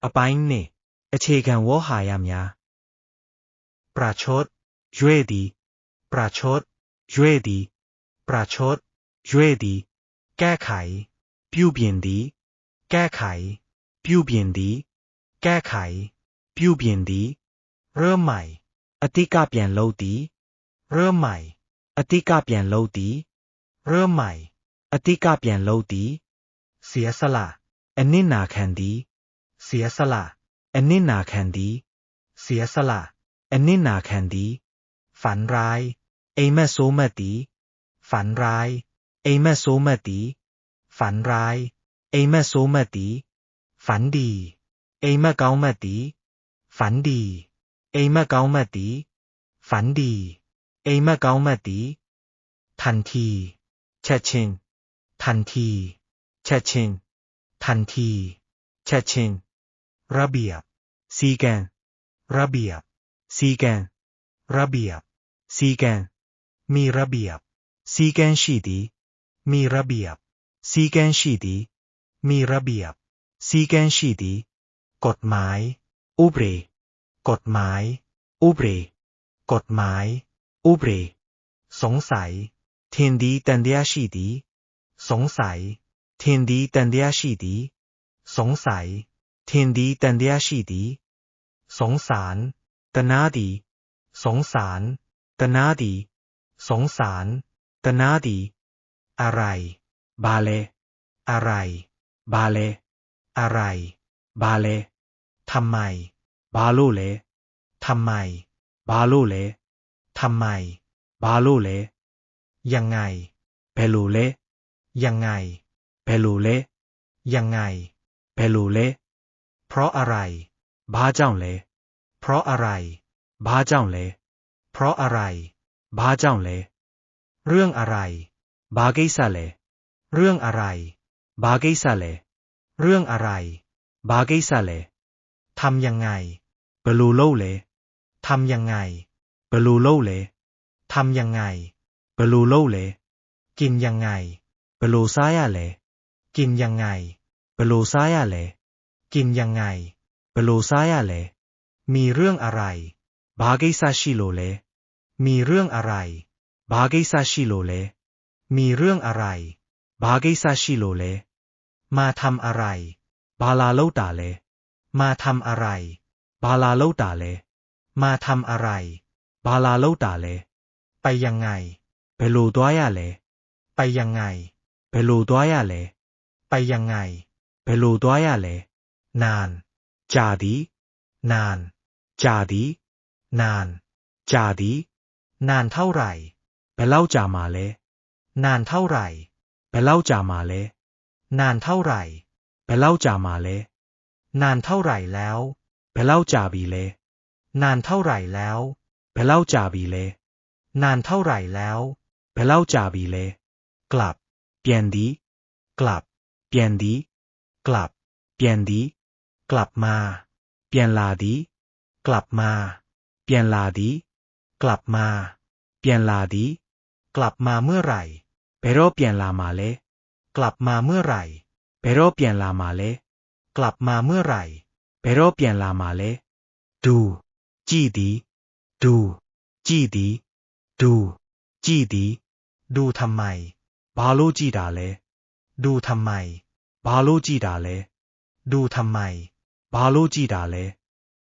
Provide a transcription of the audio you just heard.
အပိုင်းနှင့်အခြေခံဝေါဟာရများပရာချော့ရွေ့သည်ပရာချော့ရွေ့သည်ပရာချော့ရွေ့သည်แก้ไขပြုပြင်သည်แก้ไขပြုပြင်သည်แก้ไขပြုပြင်သည်เริ่มใหม่อธิกะပြန်လုပ်သည်เริ่มใหม่อธิกะပြန်လုပ်သည်เริ่มใหม่อธิกะပြန်လုပ်သည်เสียสละอนิจนาခံသည်เสียสละอนิจนาခံသည်เสียสละอนิจนาခံသည်ฝันร้ายအိမ်မက်ဆိုးမက်သည်ฝันร้ายအိမ်မက်ဆိုးမက်သည်ฝันร้ายအိမ်မက်ဆိုးမက်သည်ฝันดีအိမ်မက်ကောင်းမက်သည်ฝันดีအိမ်မက်ကောင်းမက်သည်ฝันดีအိမ်မက်ကောင်းမက်သည်ทันทีချက်ချင်းทันทีချက်ချင်းทันทีချက်ချင်းระเบียบစည်းကမ်းระเบียบစည်းကမ်းระเบียบစည်းကမ်းมีระเบียบစည်းကမ်းရှိသည်มีระเบียบစည်းကမ်းရှိသည်มีระเบียบစည်းကမ်းရှိသည်กฎหมายဥပဒေกฎหมายဥပဒေกฎหมายဥปဒေสงสัยထင်သည်တန်တရားရှိသည်สงสัยထင်သည်တန်တရားရှိသည်สงสัยထင်သည်တန်တရားရှိသည်สงสารตนาသည်สงสารตนาသည်สงสารตนาသည်อะไรบาเลอะไรบาเลอะไรบาเลทำไมบาโลเลทำไมบาโลเลทำไมบาโลเลยังไงเบลูเลยังไงเบลูเลยังไงเบลูเลเพราะอะไรบ้าเจ้าเลเพราะอะไรบ้าเจ้าเลเพราะอะไรบ้าเจ้าเลเรื่องอะไรบาเกซาเลเรื่องอะไรบาเกซาเลเรื่องอะไรบาเกซาเลทำยังไงเบลูโลเลทำยังไงเบลูโลเลทำยังไงเบลูโลเลกินยังไงเบลูซายาเลกินยังไงเบลูซายาเลกินยังไงเบลูซายาเลมีเรื่องอะไรบาเกซาชิโลเลมีเรื่องอะไรบาเกซาชิโลเลมีเรื่องอะไรบาเกซาชิโลเลมาทำอะไรบาลาโลตาเลมาทำอะไรบาลาโลตาเลมาทำอะไรบาลาโลตาเลไปยังไงเบลูตัวยาเลไปยังไงเบลูตัวยาเลไปยังไงเบลูตัวยาเลนานจาดีนานจาดีนานจาดีนานเท่าไหร่ไปเล่าจามาเลนานเท่าไหร่ไปเล่าจามาเลนานเท่าไหร่ไปเล่าจามาเลนานเท่าไหร่แล้วไปเล่าจาบีเลนานเท่าไหร่แล้วไปเล่าจาบีเลนานเท่าไหร่แล้วไปเล่าจาบีเลกลับเปลี่ยนดีกลับเปลี่ยนดีกลับเปลี่ยนดีกลับมาเปลี่ยนลาดีกลับมาเปลี่ยนลาดีกลับมาเปลี่ยนลาดีกลับมาเมื่อไหร่เปโรเปลี่ยนลามาเลกลับมาเมื่อไหร่เปโรเปลี่ยนลามาเลกลับมาเมื่อไหร่เปโรเปลี่ยนลามาเลดูจี้ดีดูจี้ดีดูจี้ดีดูทำไมบาโลจี้ดาเลดูทำไมบาโลจี้ดาเลดูทำไมบาโลจี้ดาเล